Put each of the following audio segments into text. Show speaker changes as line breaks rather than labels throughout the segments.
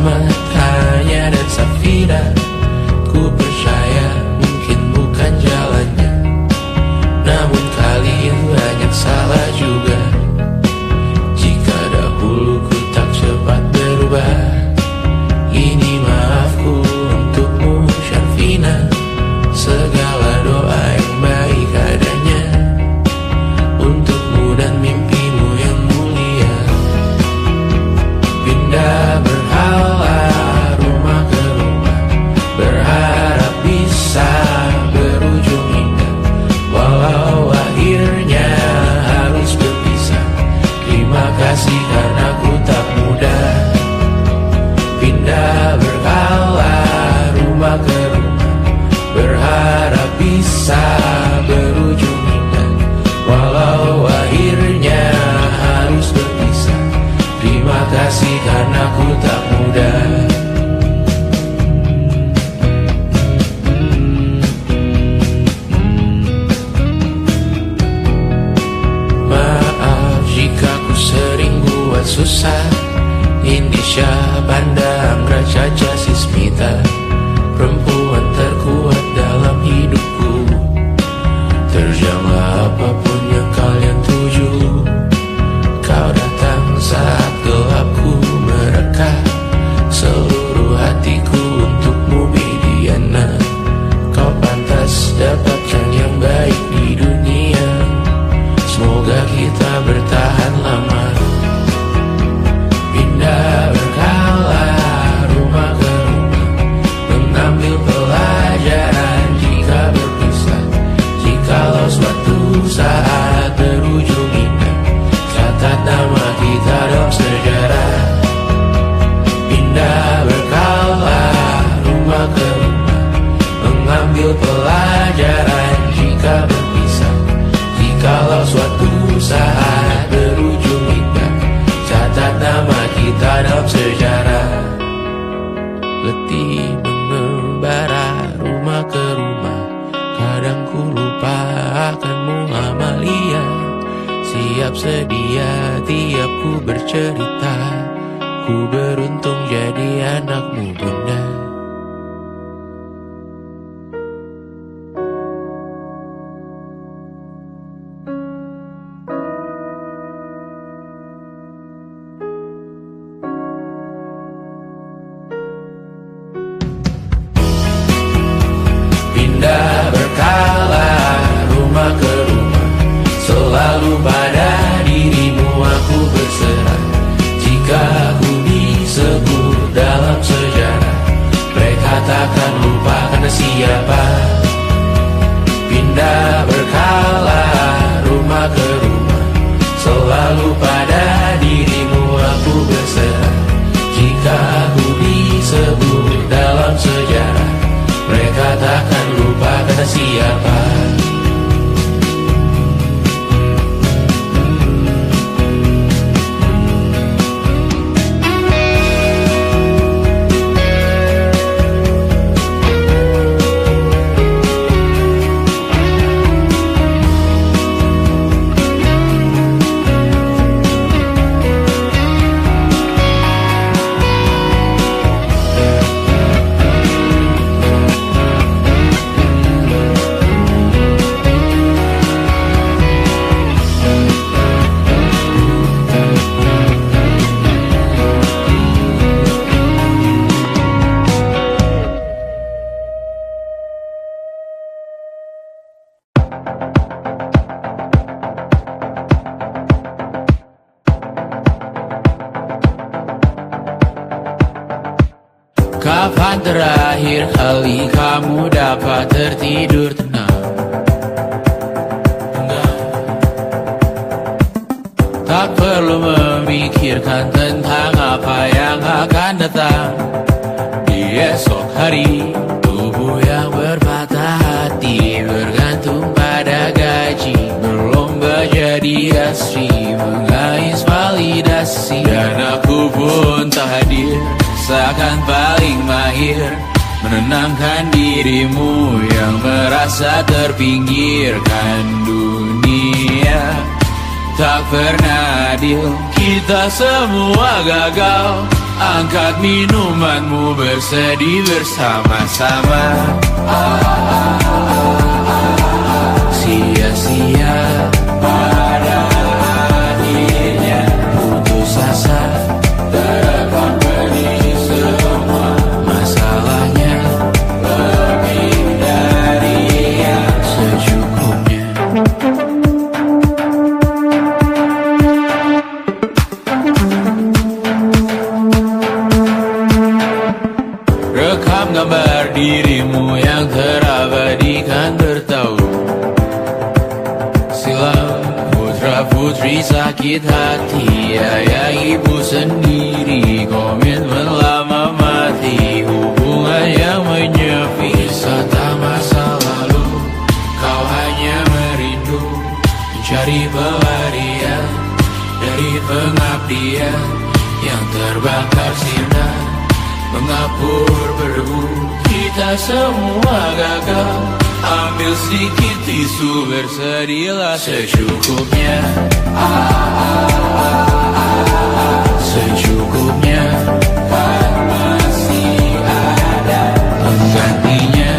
Selamat hanya dan Safira. Ku percaya mungkin bukan jalannya, namun kali ini banyak salah juga. Jika dahulu ku tak cepat berubah, ini maafku untukmu Syarfina. Segala doa yang baik adanya untukmu dan mimpimu yang mulia. Pindah berhala rumah ke rumah, berharap bisa berujung indah. Walau akhirnya harus berpisah, terima kasih karena ku tak mudah. Pindah berhala rumah ke rumah, berharap bisa berujung indah. Walau akhirnya harus berpisah, terima kasih karena ku tak mudah. Maaf jika ku sering buat susah. Indisha, Banda, Anggra, Caca, Sismita, perempuan terkuat dalam hidupku. Terjanglah apapun yang kalian tuju. Kau datang saat gelapku mereka, seluruh hatiku untukmu Bidiana. Kau pantas dapatkan yang baik di dunia, semoga kita bertahan lama. Pindah berkala rumah ke rumah, mengambil pelajaran jika berpisah. Jikalau suatu saat berujung indah, catat nama kita dalam sejarah. Pindah berkala rumah ke rumah, mengambil pelajaran jika berpisah. Jikalau suatu saat berujung indah, catat nama kita dalam sejarah. Letih mengembara rumah ke rumah, kadang ku lupa akanmu Amalia. Siap sedia tiap ku bercerita, ku beruntung jadi anakmu Bunda. Pindah berkala rumah ke rumah, selalu pada dirimu aku berserah. Jika ku disebut dalam sejarah, mereka takkan lupa karena siapa. Pindah berkala rumah ke rumah, selalu pada dirimu aku berserah. Jika ku disebut dalam sejarah, mereka takkan lupa kata siapa. Kapan terakhir kali kamu dapat tertidur tenang? Tak perlu memikirkan tentang apa yang akan datang di esok hari. Tubuh yang berpatah hati bergantung pada gaji, berlomba jadi asri, mengais validasi. Dan aku pun tak hadir, seakan paling mahir menenangkan dirimu yang merasa terpinggirkan dunia. Tak pernah adil, kita semua gagal Angkat minumanmu, bersedih bersama-sama. Sia-sia pada akhirnya putus asa, terekam pedih semua. Masalahnya lebih dari yang secukupnya. Rekam gambar dirimu yang terabadikan bertahu. Silam putra-putri sakit hati, ayah ibu sendiri, komitmen lama mati, hubungan yang menyepi. Wisata masa lalu, kau hanya merindu, mencari pelarian dari pengabdian yang terbakar sinar, mengapur berdebu. Kita semua gagal, ambil sedikit tisu, bersedihlah secukupnya. Secukupnya, kan masih ada penggantinya.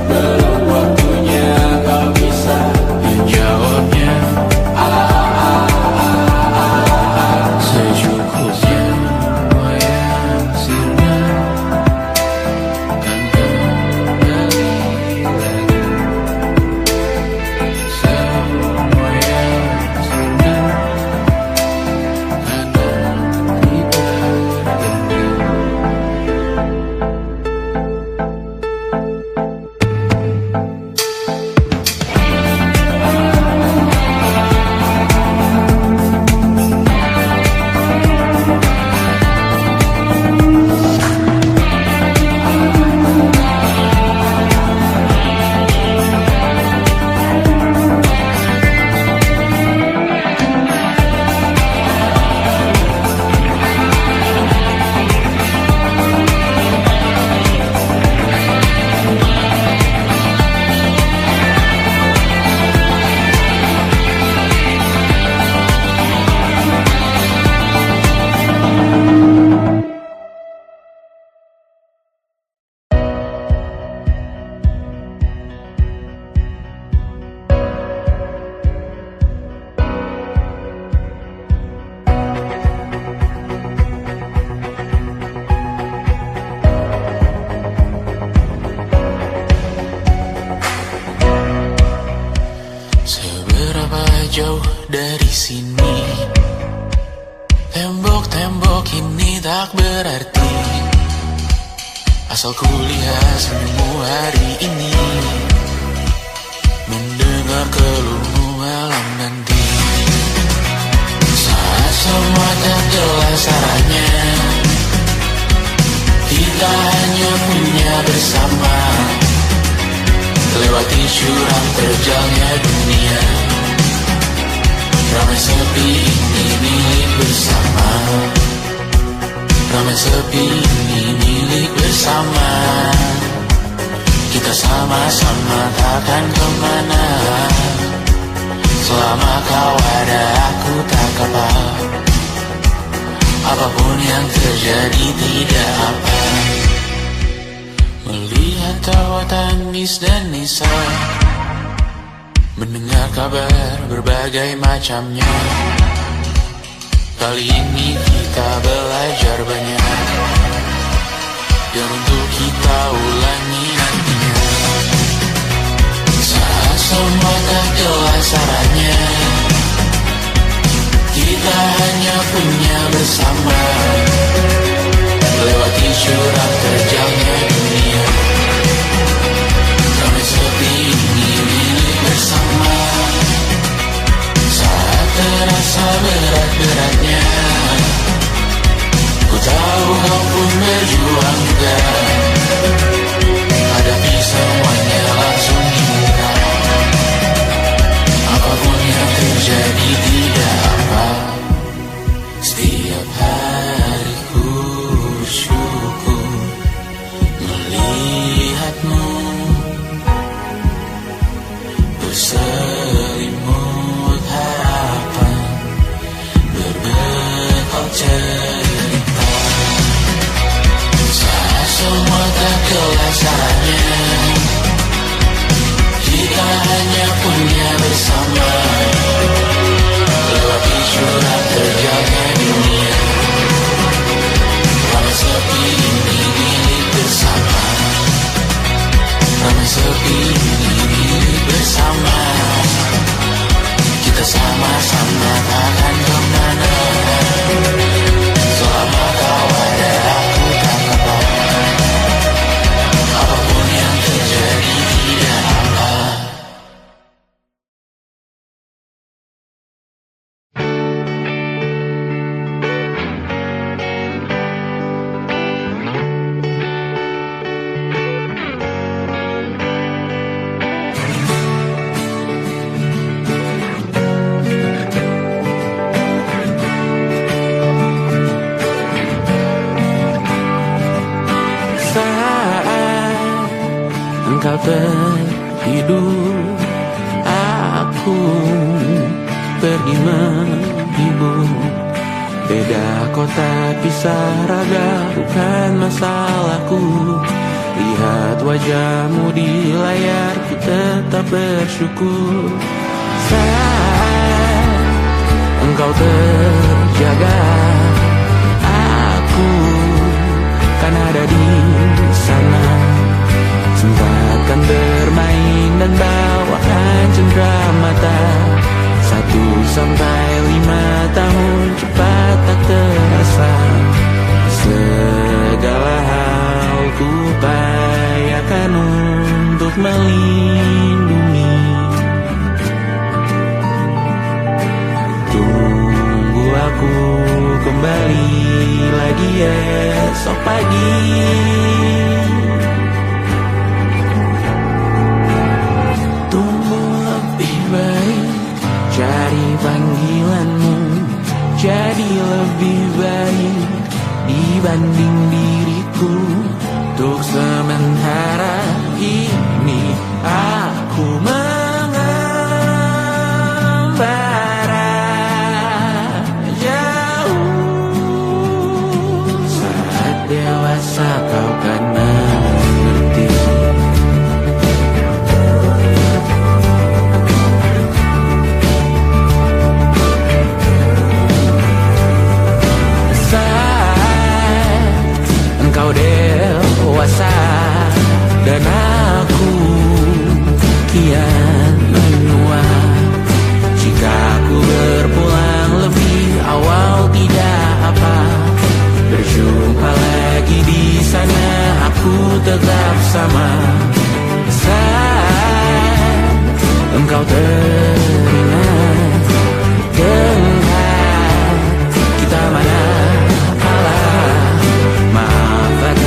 Belum waktunya kau bisa menjawabnya. Secukupnya, wayang sirna kan kembali lagi. Semua yang sirna kan diperganti. Seberapa jauh dari sini, tembok-tembok ini tak berarti, asal kulihat senyummu hari ini, mendengar keluhmu malam nanti. Saat semua tak jelas arahnya, kita hanya punya bersama, lewati jurang terjalnya dunia. Ramai sepi ini milik bersama, ramai sepi ini milik bersama. Kita sama-sama takkan kemana, selama kau ada aku tak apa. Apapun yang terjadi tidak apa. Melihat tawa tangis dan nisa, mendengar kabar berbagai macamnya. Kali ini kita belajar banyak, dan untuk kita ulangi nantinya. Saat semua tak jelas arahnya, kita hanya punya bersama, lewati jurang terjalnya dunia. Ramai sepi ini milik bersama, saat terasa berat-beratnya. Ku tahu kau pun berjuang juga, hadapi semuanya langsung di muka. Apapun yang terjadi tidak apa. Setiap hari ku bersyukur melihatmu berselimut harapan, berbekal cerita. bersama, lewati curang terjangnya dunia. Ramai sepi ini milik bersama, ramai sepi ini milik bersama. Kita sama-sama akan kemana, selama kau ada aku tak apa. Apapun yang terjadi tidak apa.
Engkau tertidur, aku pergi menghibur. Beda kota pisah raga bukan masalahku. Lihat wajahmu di layar, ku tetap bersyukur. Saat engkau terjaga, aku kan ada di sana. Sempatkan bermain dan bawakan cenderamata. 1-5 tahun cepat tak terasa. Segala hal ku upayakan untuk melindungi. Tunggu aku kembali lagi esok pagi. Cari panggilanmu jadi lebih baik dibanding diriku. Untuk sementara ini aku mengembara jauh. Saat dewasa kau kan mengerti. Engkau dewasa dan aku kian menua. Jika aku berpulang lebih awal tidak apa. Berjumpa lagi di sana, aku tetap sama. Saat engkau teringat dengan kita mana kalah. Maafkan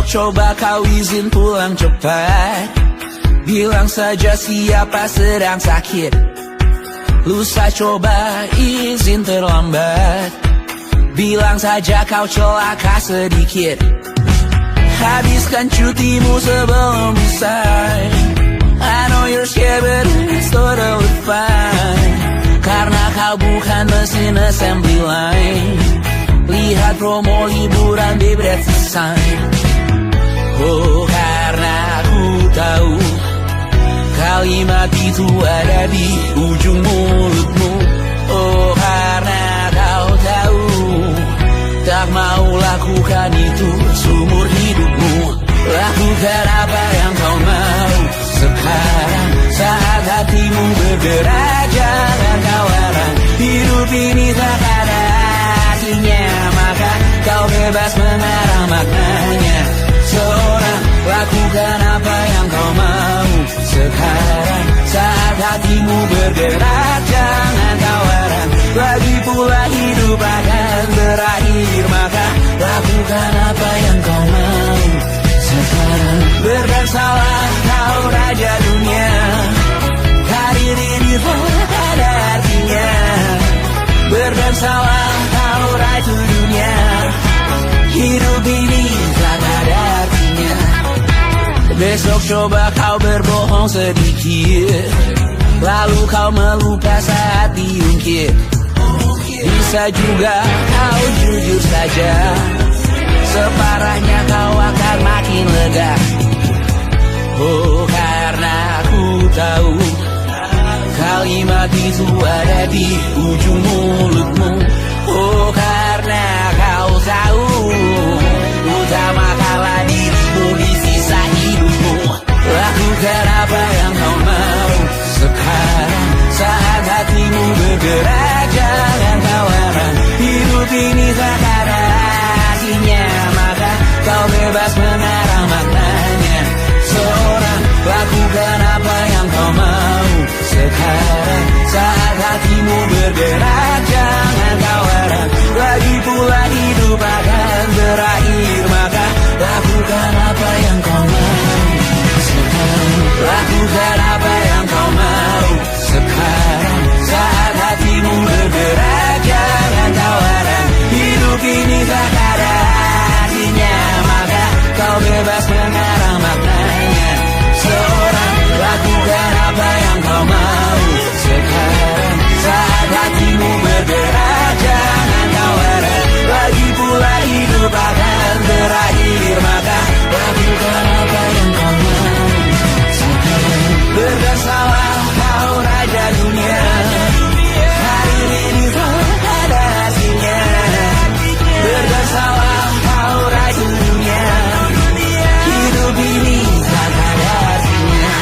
Besok coba kau izin pulang cepat. Bilang saja siapa sedang sakit. Lusa coba izin terlambat. Bilang saja kau celaka sedikit. Habiskan cutimu sebelum usai. I know you're scared but it's totally fine. Karena kau bukan mesin assembly line. Lihat promo liburan di Bread Sign. Oh, karena aku tahu kalimat itu ada di ujung mulutmu. Oh, karena kau tahu tak mau lakukan itu seumur hidupmu. Lakukan apa yang kau mau sekarang saat hatimu bergerak. Jangan kau larang, hidup ini tak ada artinya, maka kau bebas mengarang maknanya. Seorang lakukan apa yang kau mau sekarang saat hatimu bergerak. Jangan kau larang, lagi pula hidup akan berakhir, maka lakukan apa yang kau mau sekarang. Berdansalah kau raja dunia, karir ini tak ada artinya. Berdansalah kau ratu dunia, hidup ini tak ada artinya. Besok coba kau berbohong sedikit, lalu kau melupa saat diungkit. Bisa juga kau jujur saja, separahnya kau akan makin lega. Oh, karena aku tahu kalimat itu ada di ujung mulutmu. Oh, karena kau tahu utamakanlah dirimu di sisa hidupmu. Lakukan apa yang kau mau sekarang saat hatimu bergerak. Jangan kau larang, hidup ini tak ada artinya, maka kau bebas mengarang maknanya. Seorang lakukan apa yang kau mau sekarang saat hatimu bergerak. Jangan kau larang, lagi pula hidup akan berakhir, maka lakukan apa yang kau mau sekarang. Lakukan apa yang kau mau sekarang saat hatimu bergerak. Jangan kau larang, hidup ini tak ada artinya, maka kau bebas mengarang maknanya. Seorang lakukan apa yang kau mau sekarang saat hatimu bergerak. Jangan kau larang, lagi pula hidup akan berakhir, maka lakukan apa yang kau mau sekarang. Berdansalah kau raja dunia, hari ini tak ada artinya. Berdansalah kau raja dunia, hidup ini tak ada artinya.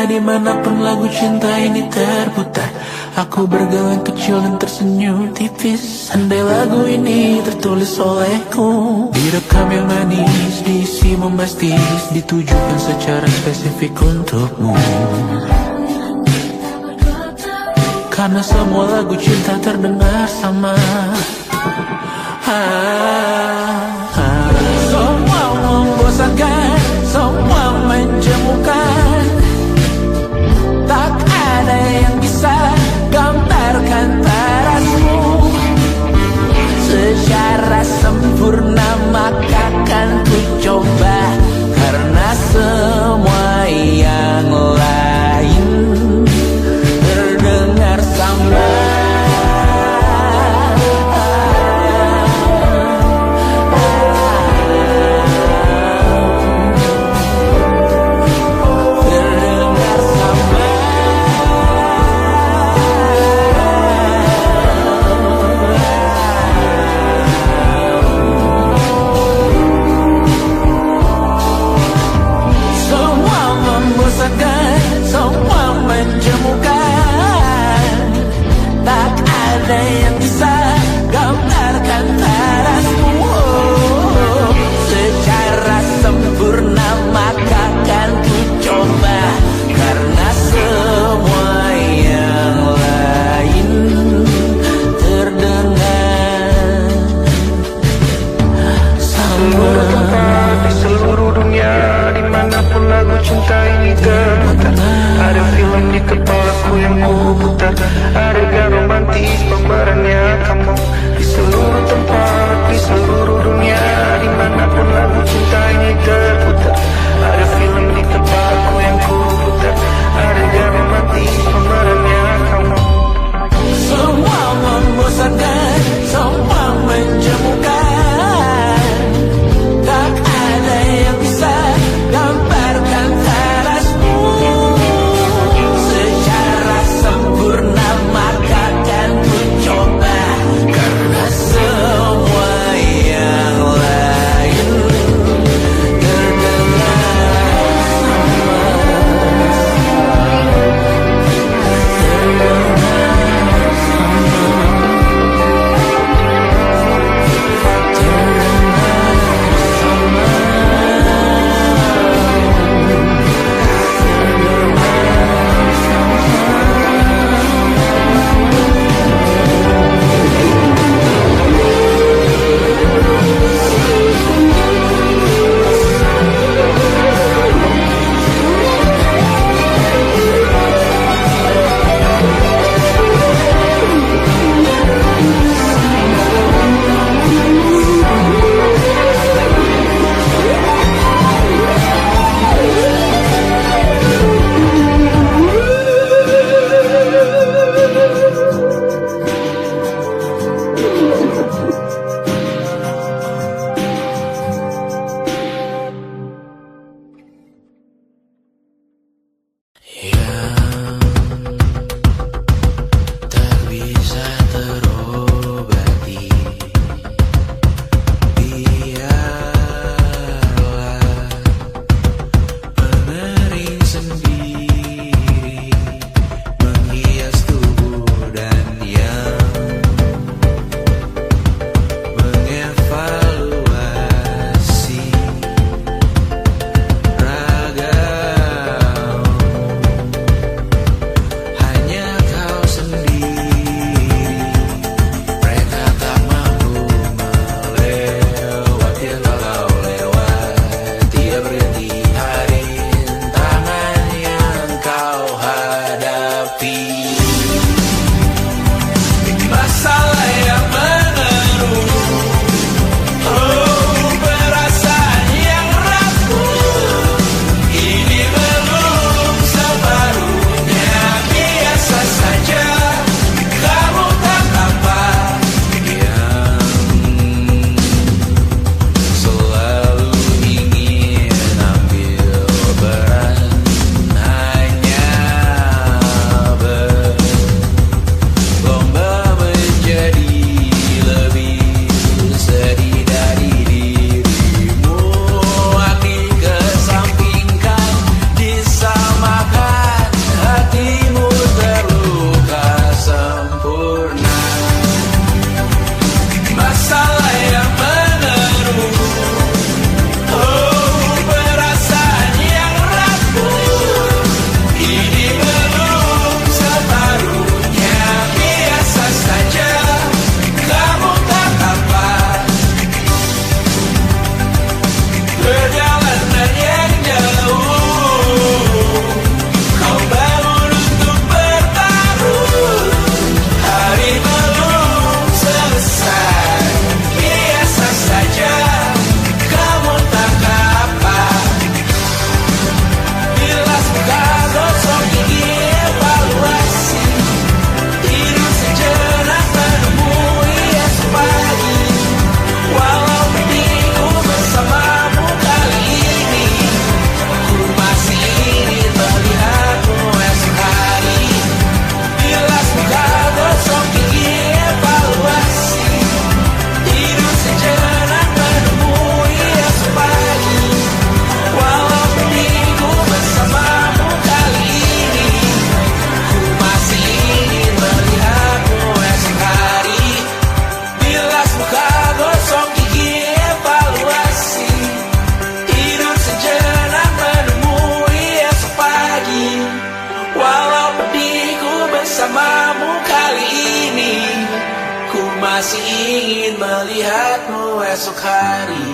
Dimanapun lagu cinta ini terputar, aku bergawan kecil dan tersenyum tipis. Andai lagu ini tertulis olehku, direkam yang manis, diisi bombastis, ditujukan secara spesifik untukmu. Karena semua lagu cinta terdengar sama. Semua membosankan, semua menjemukan. Tak ada yang bisa gambarkan tarasmu secara sempurna, maka kan ku coba. Karena semua yang lain terdengar sama. denganmu esok hari.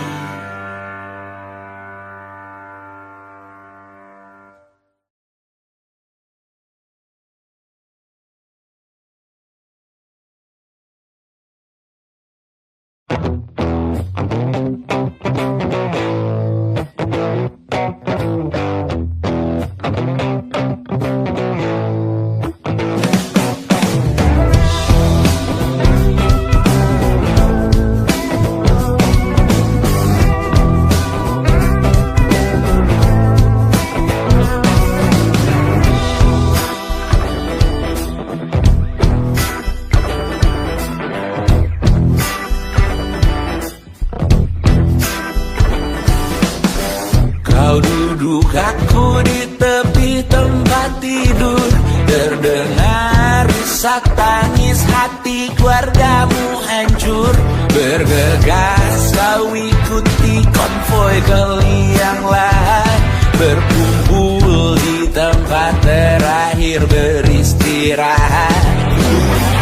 Kau duduk, aku di tepi tempat tidur. Terdengar isak tangis hati keluargamu hancur. Bergegas kau ikuti konvoi ke liang lahat. Berkumpul di tempat terakhir beristirahat.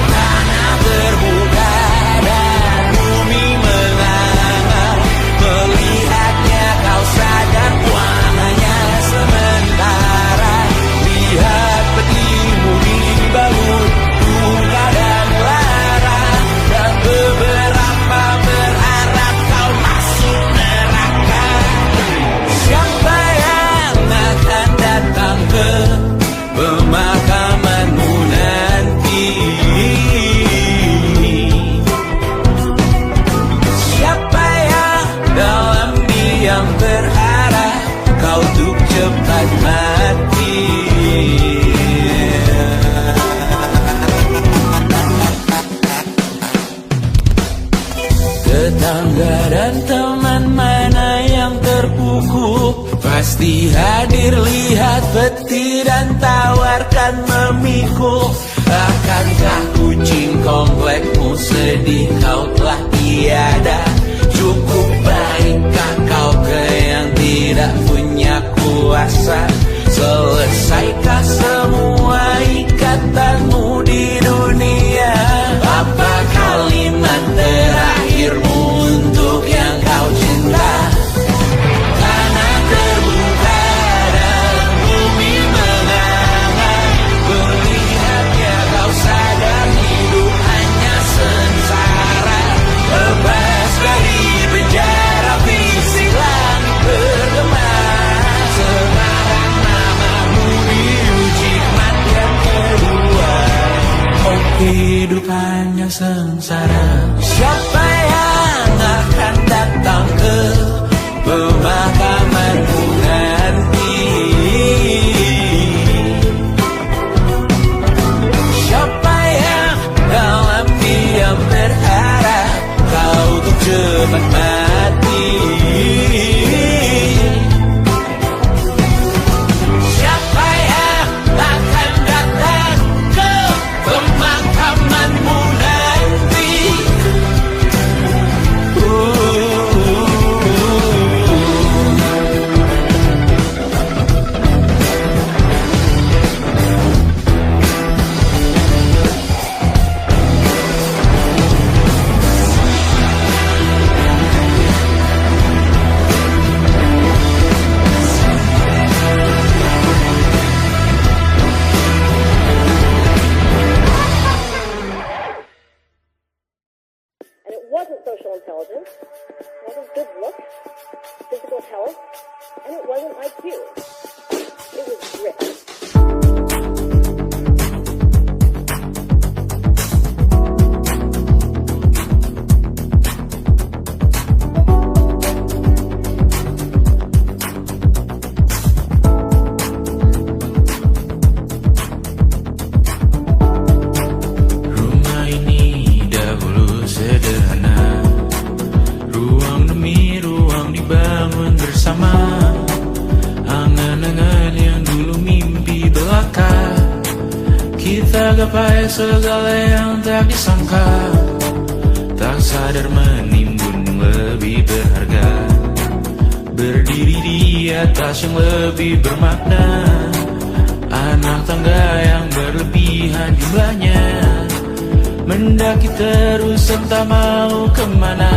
Tanah terbuka dan bumi menganga. Melihatnya kau sadar hanya sementara. Lihat petimu dibalut duka dan lara. Dan beberapa berharap kau masuk neraka. Siapa yang akan datang ke pemakamanmu nanti? Siapa yang dalam diam berharap kau untuk cepat mati? Tetangga dan teman mana yang terpukul? Pasti hadir lihat peti dan tawarkan memikul. Akankah kucing komplekmu sedih kau telah tiada? Cukup baikkah kau ke yang tidak punya kuasa? Selesaikah semua ikatanmu di dunia? Apa kalimat terakhirmu untuk yang kau cinta? Tanah terbuka dan bumi menganga. Melihatnya kau sadar hidup hanya sengsara. Lepas dari penjara fisik langit bergema. Sekarang namamu diuji kematian kedua. Oh, hidup hanya sengsara. Siapa yang akan datang ke pemakamanmu nanti? Siapa yang dalam diam berharap kau untuk cepat mati? Siapa yang akan datang ke pemakamanmu nanti?
And it wasn't social intelligence, it wasn't good looks, physical health, and it wasn't IQ. It was grit.
Rumah ini dahulu sederhana. Ruang demi ruang dibangun bersama. Angan-angan yang dulu mimpi belaka. Kita gapai segala yang tak disangka. Tak sadar menimbun lebih berharga. Berdiri di atas yang lebih bermakna. Anak tangga yang berlebihan jumlahnya. Mendaki terus entah mau kemana.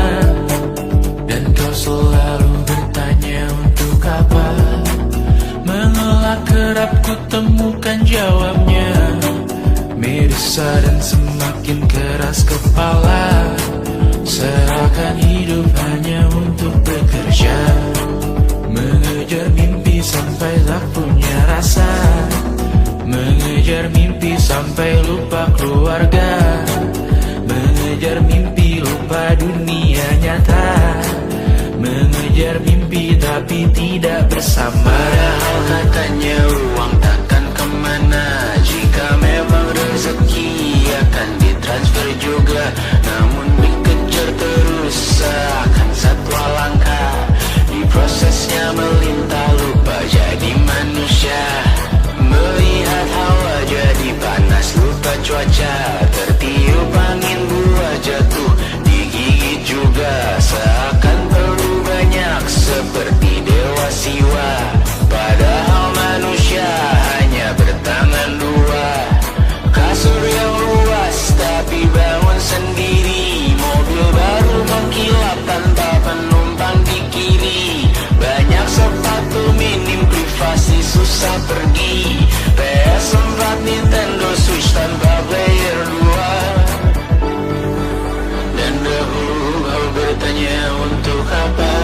dunia nyata, mengejar mimpi tapi tidak bersama.
Padahal katanya uang takkan kemana, jika memang rezeki akan ditransfer juga. Namun dikejar terus seakan satwa langka, di prosesnya melintas lupa jadi manusia. Melihat hawa jadi panas lupa cuaca, tertiup angin buah jatuh digigit juga. Seakan perlu banyak seperti dewa siwa, padahal manusia hanya bertangan dua. Kasur yang luas tapi bangun sendiri, mobil baru mengkilap tanpa penumpang di kiri. Banyak sepatu minim privasi susah pergi, PS4 Nintendo Switch tanpa player 2. Dan dahulu kau bertanya untuk apa,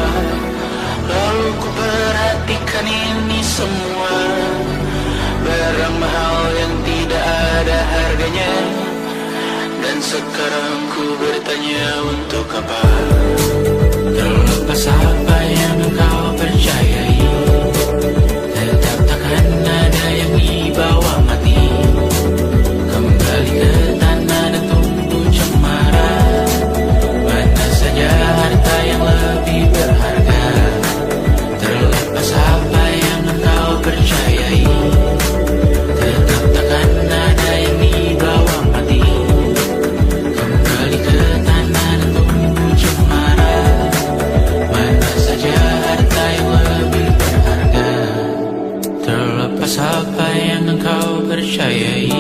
lalu ku perhatikan ini semua. Barang mahal yang tidak ada harganya, dan sekarang ku bertanya untuk apa.
Terlepas apa yang engkau percayai, tetap takkan ada yang dibawa mati. Kembali ke tanah dan tunggu cemara, mana saja harta yang lebih berharga. Terlepas apa yang engkau percayai, tetap takkan ada yang dibawa mati. Kembali ke tanah dan tunggu cemara, mana saja harta yang lebih berharga. Terlepas apa yang engkau percayai,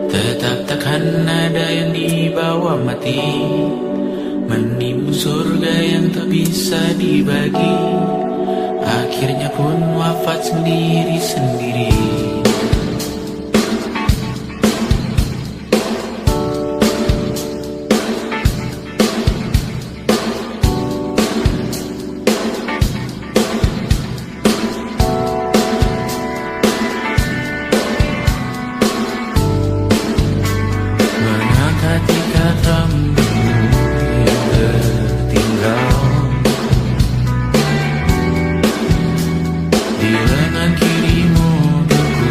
tetap takkan ada yang dibawa mati. Menimbun surga yang tak bisa dibagi, akhirnya pun wafat sendiri-sendiri. Mengangkat ikat rambutmu yang tertinggal di lengan kirimu beku,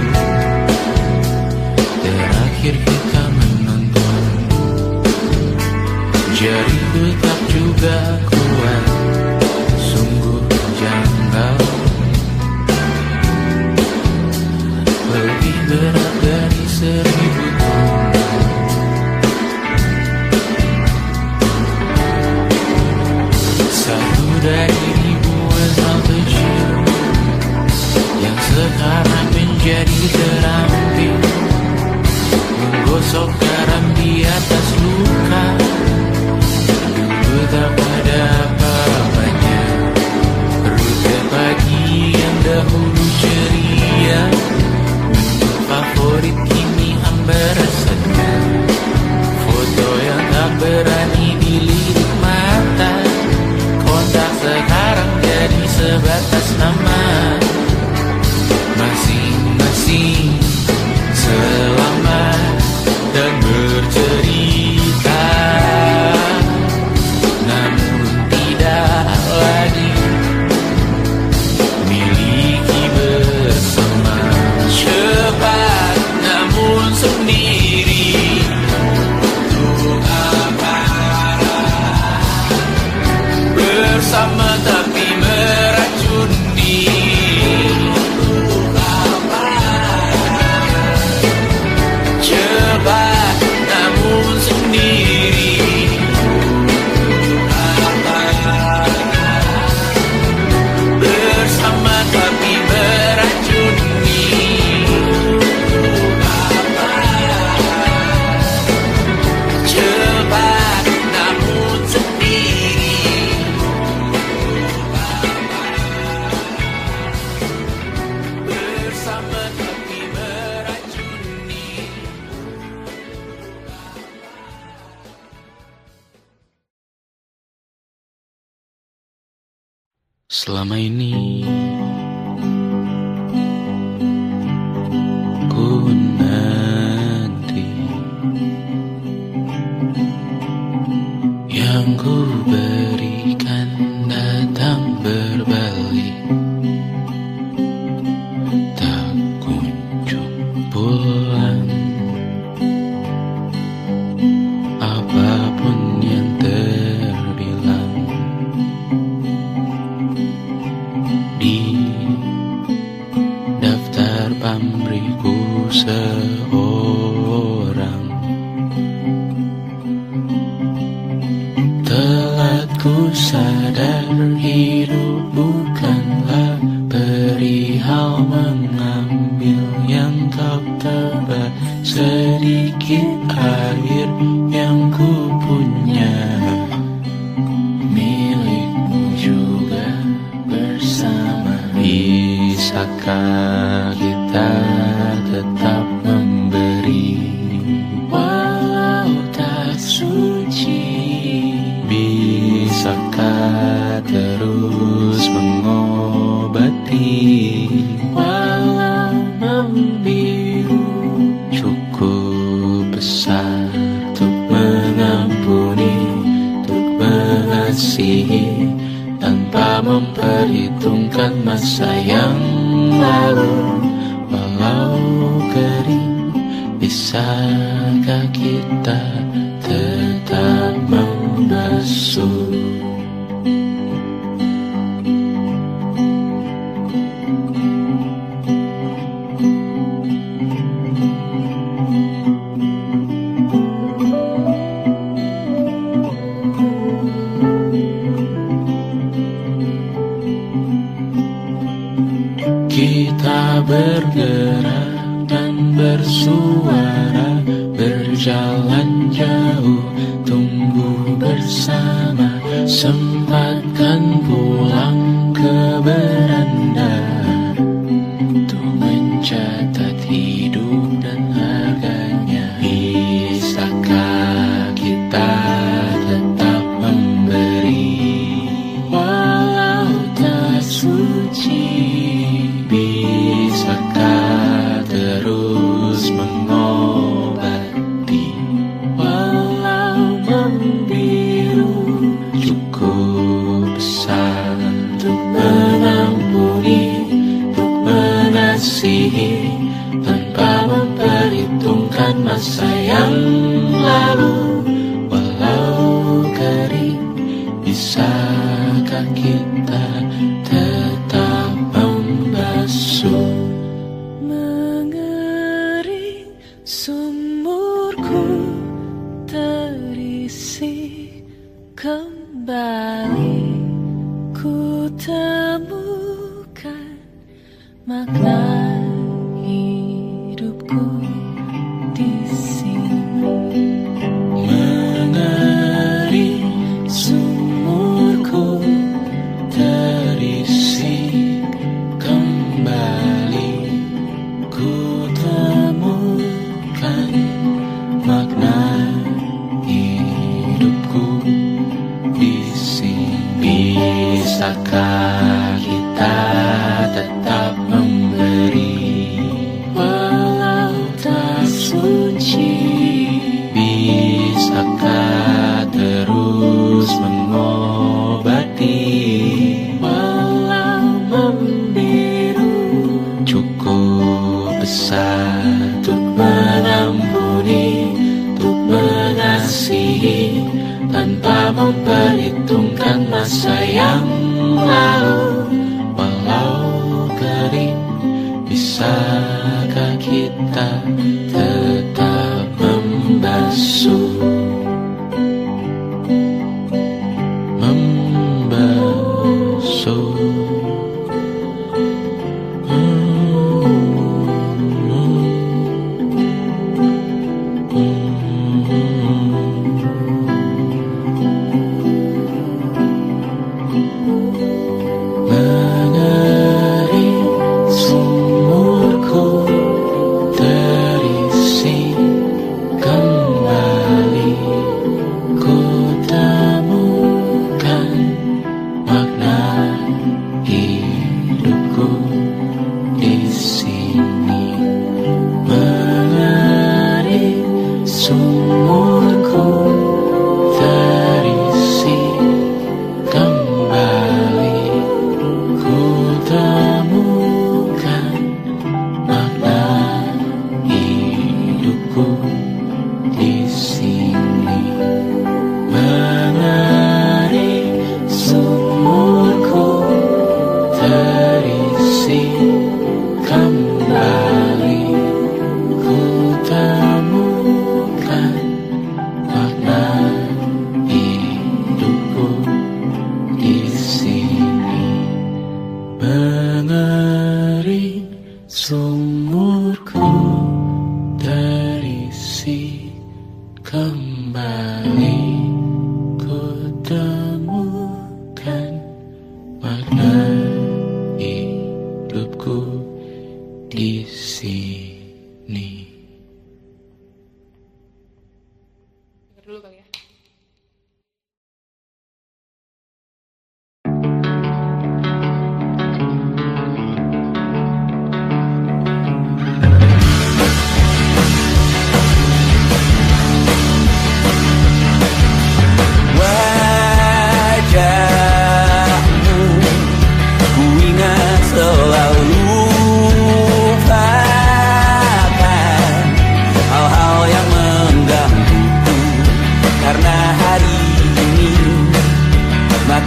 terakhir kita menonton. Jariku tak juga kuat, sungguh janggal. Lebih berat dari 1000 ton. Satu dari ribuan hal kecil yang sekarang menjadi terampil, menggosok garam di atas luka. Dulu tak ada apa-apanya, rute pagi yang dahulu ceria, menu favorit kini hambar rasanya. Foto yang tak berani dilirik mata, kontak sekarang jadi sebatas nama. Masing-masing selamat dan bercerita, namun tidak lagi miliki bersama. Cepat namun sendiri, untuk apa? Bersama tapi meracuni, untuk apa? Cepat namun sendiri, untuk apa? Bersama tapi meracuni, untuk apa? Cepat namun sendiri, bersama tapi meracuni. Selama ini ku nanti yang ku berikan datang berbalik, tak kunjung pulang. Apapun yang terbilang di daftar pamrihku seorang, telah ku sadar hidup bukanlah perihal mengambil yang kau tebak. Sedikit air yang ku punya milikmu juga bersama. Bisakah kita tetap memberi walau tak suci? Bisakah terus mengobati walau membiru? Cukup besar untuk mengampuni, untuk mengasihi, tanpa memperhitungkan masa yang lalu. Walau kering, bisakah kita tetap membasuh? Kita bergerak dan bersuara, berjalan jauh, tumbuh bersama. Sempatkan pulang ke beranda untuk mencatat hidup dan harganya. Bisakah kita tetap memberi walau tak suci? Bisakah terus mengobati walau membiru? Cukup besar untuk mengampuni, untuk mengasihi, tanpa memperhitungkan masa yang lalu. Walau kering, bisakah kita tetap membasuh?
Mengering sumurku terisi kembali, ku temukan makna hidupku di sini.
Mengering sumurku terisi kembali, ku temukan makna hidupku di sini. Bisakah kita tetap memberi walau tak suci? Bisakah terus mengobati walau membiru? Cukup besar untuk mengampuni, untuk mengasihi, tanpa memperhitungkan masa yang lalu. Walau kering, bisakah kita tetap membasuh? Membasuh. Mengering sumurku terisi kembali,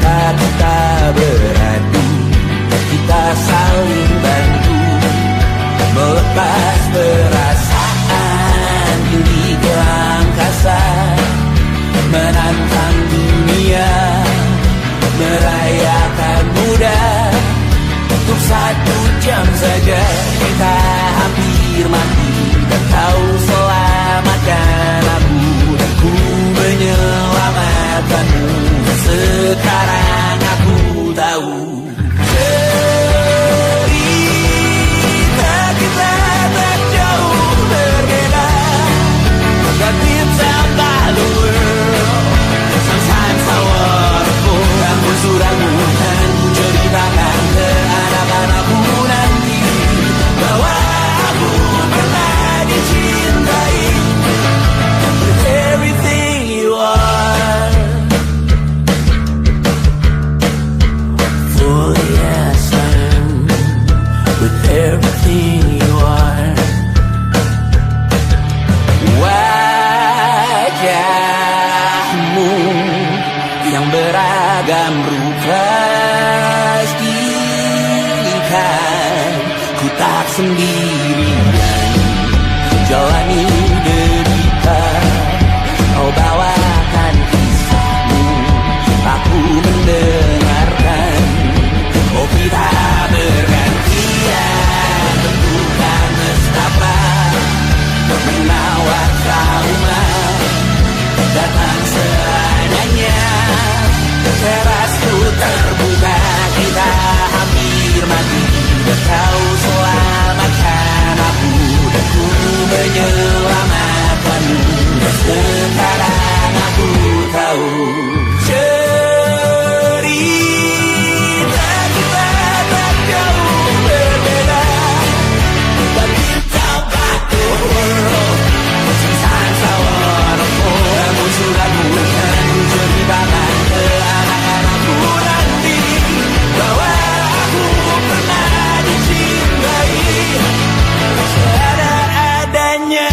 tempat kita beradu, kita saling bantu melepas perasaan tinggi ke angkasa, menantang dunia, merayakan muda. Untuk 1 jam saja kita hampir mati, dan kau selamatkan aku, dan ku menyelamatkanmu. Sekarang aku tahu cerita kita tak jauh berbeda, but it's about the world. Sometimes I wanna go. Kamu suratmu dan ku ceritakan ke anak-anakku nanti bahwa aku pernah dicintai with everything you are. For yes I am with everything you are. Wajahmu yang beragam rupa pastikan ku tak sendirian jalani derita. Kau bawakan kisahmu, aku mendengarkan. Oh kita bergantian tentukan nestapa, menawar trauma datang seadanya. Terasku terbuka, kita hampir mati, dan kau selamatkan aku, dan ku menyelamatkanmu. Sekarang aku tahu cerita kita tak jauh berbeda, but it's about the world. Sometimes I wanna go. Kamu suratmu dan ku ceritakan ke anak-anakku nanti bahwa aku pernah dicintai seadanya,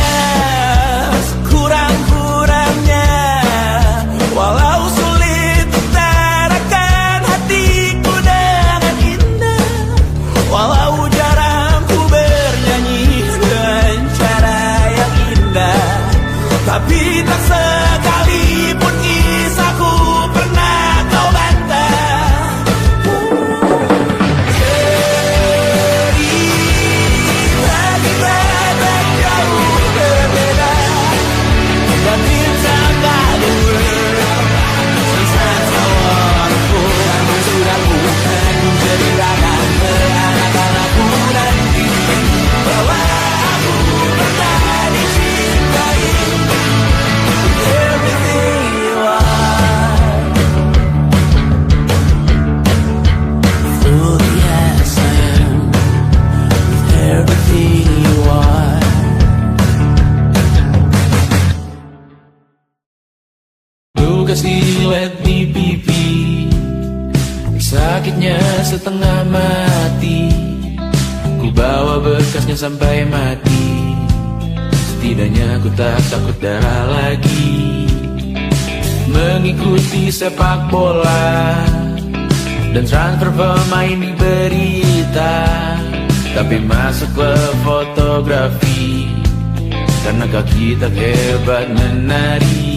kurang-kurangnya. Walau sulit utarakan hatiku dengan indah, walau jarang ku bernyanyi dengan cara yang indah, tapi tak sekalipun kisahku pernah kau bantah. Cerita kita tak jauh berbeda, but it's about the world. Sometimes I wanna go. Kamu sudah bukan menceritakan ke anak-anakku nanti bahwa aku pernah dicintai with everything you are. For yes I am with everything you are. Luka silet di pipi, sakitnya setengah mati. Ku bawa bekasnya sampai mati, setidaknya ku tak takut darah lagi. Mengikuti sepak bola dan transfer pemain di berita, tapi masuk klub fotografi karena kaki tak hebat menari.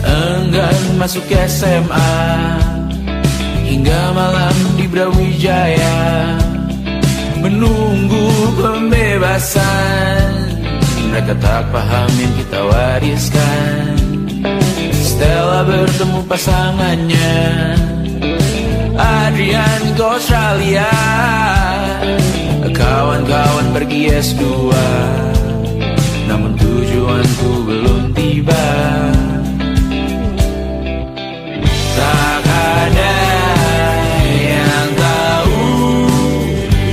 Enggan masuk SMA hingga malam di Brawijaya, menunggu pembebasan. Mereka tak paham yang kita wariskan. Stella bertemu pasangannya, Adrian ke Australia, kawan-kawan pergi S2, namun tujuanku belum tiba. Tak ada yang tahu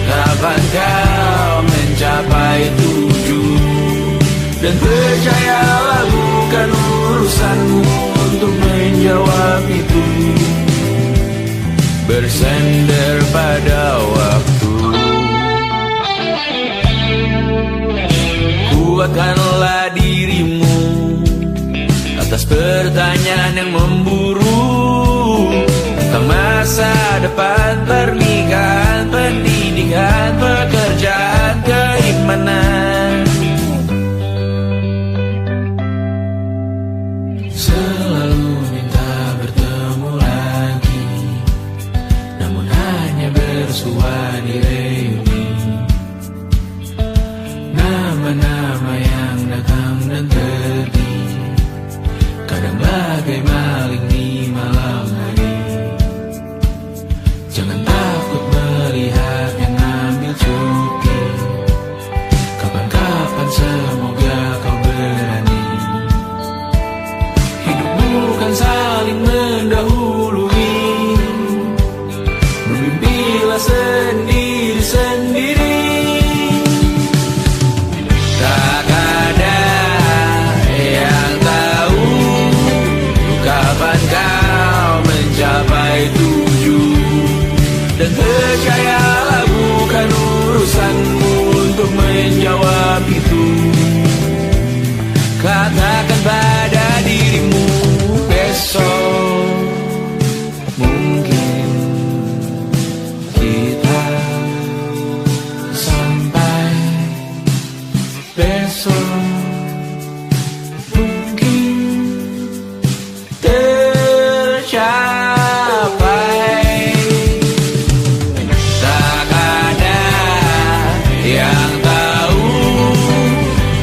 kapan kau mencapai tujuan, dan percayalah bukan urusanmu untuk menjawab itu. Bersender pada waktu, kuatkanlah dirimu atas pertanyaan yang memburu. pernikahan, pendidikan, pekerjaan, keimanan.
Selalu minta bertemu lagi, namun hanya bersua di reuni. Nama-nama yang datang dan pergi, kadang bagai maling di malam hari. Jangan takut melihat yang ambil cuti, kapan-kapan semoga kau berani. Hidup bukan saling mendahului, bermimpilah sendiri-sendiri.
Tak ada yang tahu kapan kau mencapai tujuh. Dan percayalah bukan urusanmu untuk menjawab itu. Katakan pada dirimu besok mungkin kita
Sampai besok mungkin
tercapai. Tak ada yang tahu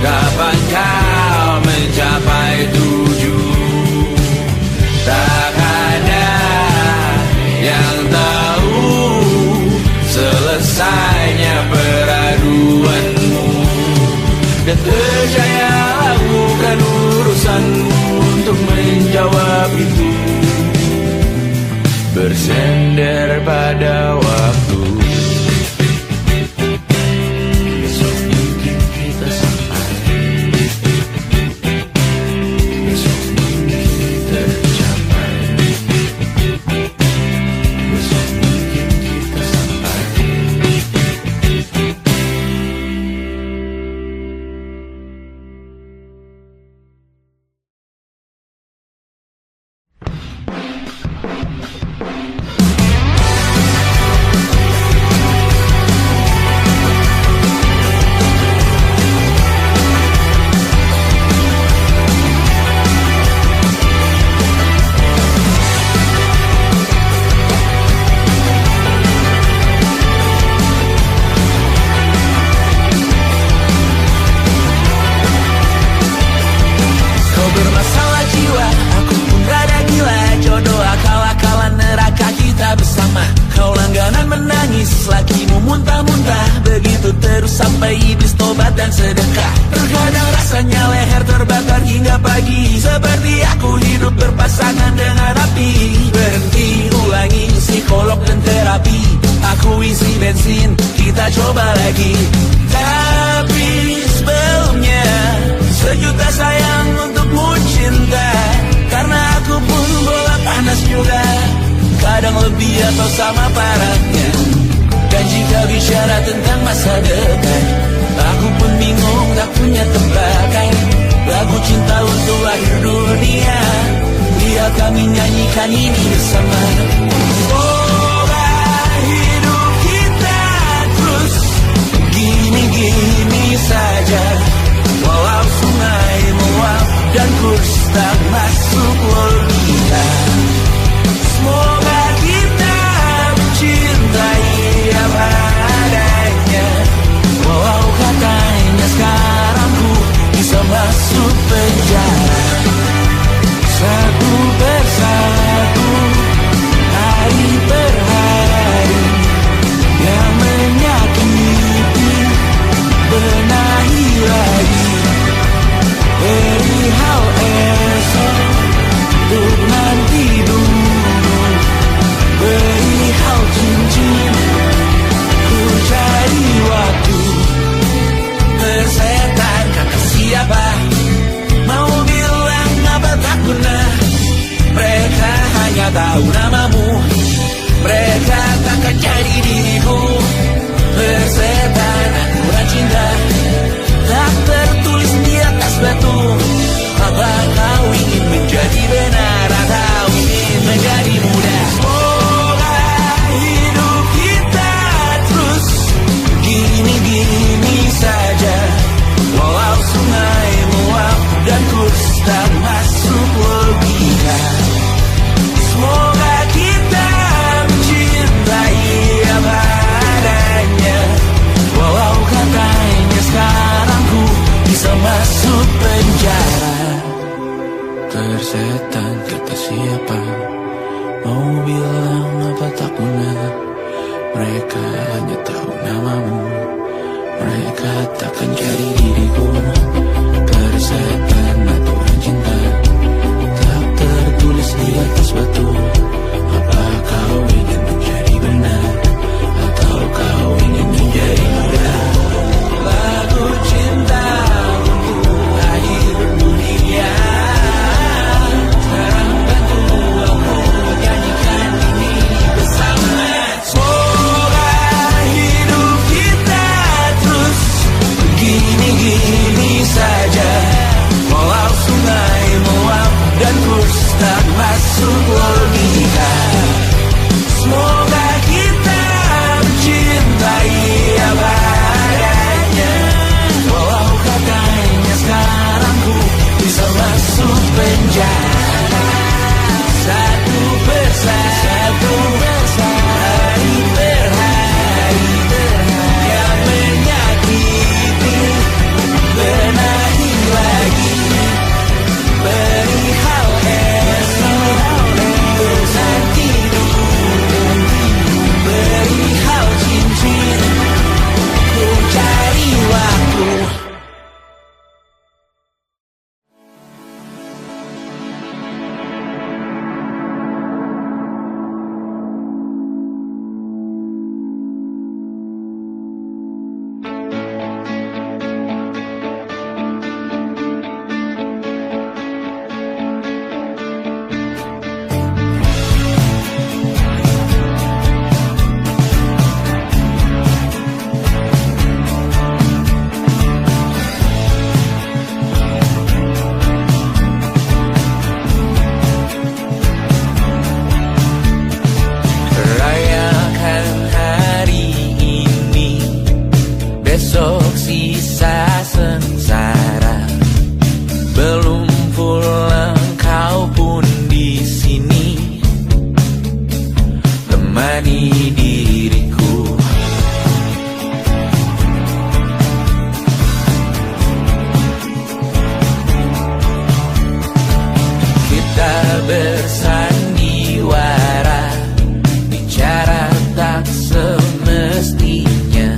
kapan kau mencapai tujuh. Tak ada yang tahu selesainya peraduanmu. Dan percayalah bukan urusanmu untuk menjawab itu. Bersender pada waktu.
besok mungkin kita sampai, besok mungkin tercapai, besok mungkin kita sampai.
Kau bermasalah jiwa, aku pun rada gila. Jodoh akal-akalan neraka kita bersama. Kau langganan menangis, lakimu muntah-muntah. Begitu terus sampai iblis tobat dan sedekah. Terkadang rasanya leher terbakar hingga pagi. Seperti aku hidup berpasangan dengan api. Berhenti ulangi psikolog dan terapi. Aku isi bensin, kita coba lagi. Tapi sebelumnya sejuta sayang untukmu cinta. Karena aku pun bola panas juga, kadang lebih atau sama parahnya. Dan jika bicara tentang masa depan, aku pun bingung tak punya tebakan. Lagu cinta untuk akhir dunia, biar kami nyanyikan ini bersama. Semoga hidup kita terus gini-gini saja. Walau sungai meluap dan kurs tak masuk logika. Semoga kita mencintai apa adanya. Walau katanya sekarang ku bisa masuk penjara. Satu persatu, hari per hari, yang menyakiti benahi lagi. Perihal esok, untuk nanti dulu. Perihal cincin, ku cari waktu. Persetan kata siapa, mau bilang apa tak guna. Mereka hanya tahu namamu, mereka takkan jadi diriku. Persetan aturan cinta tak tertulis di atas batu. Apa kau ingin menjadi benar atau ingin menjadi muda? Semoga hidup
Mau bilang apa tak guna, mereka hanya tahu namamu. Mereka takkan jadi diriku. Persetan aturan cinta tak tertulis di atas batu. Apa kau ingin menjadi benar, atau kau ingin menjadi muda?
Lagu cinta untuk akhir dunia. Sekarang bantu aku nyanyikan ini bersama. Semoga hidup kita terus begini-gini saja. Walau sungai meluap dan terus tak masuk logika. Semoga kita mencintai apa adanya. Walau katanya sekarang ku bisa masuk penjara. Satu persatu, hari per hari, yang menyakiti benahi lagi. Perihal esok, bosan tidur. Perihal cincin, ku cari waktu. Rayakan hari ini, besok sisa sengsara. Belum pulang kau pun di sini, temani diriku. Kita bersandiwara, bicara tak semestinya.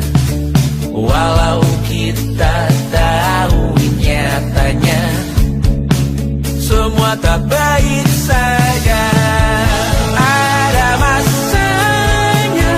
Walau kita tahu nyatanya semua tak baik saja. Ada masanya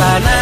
sana.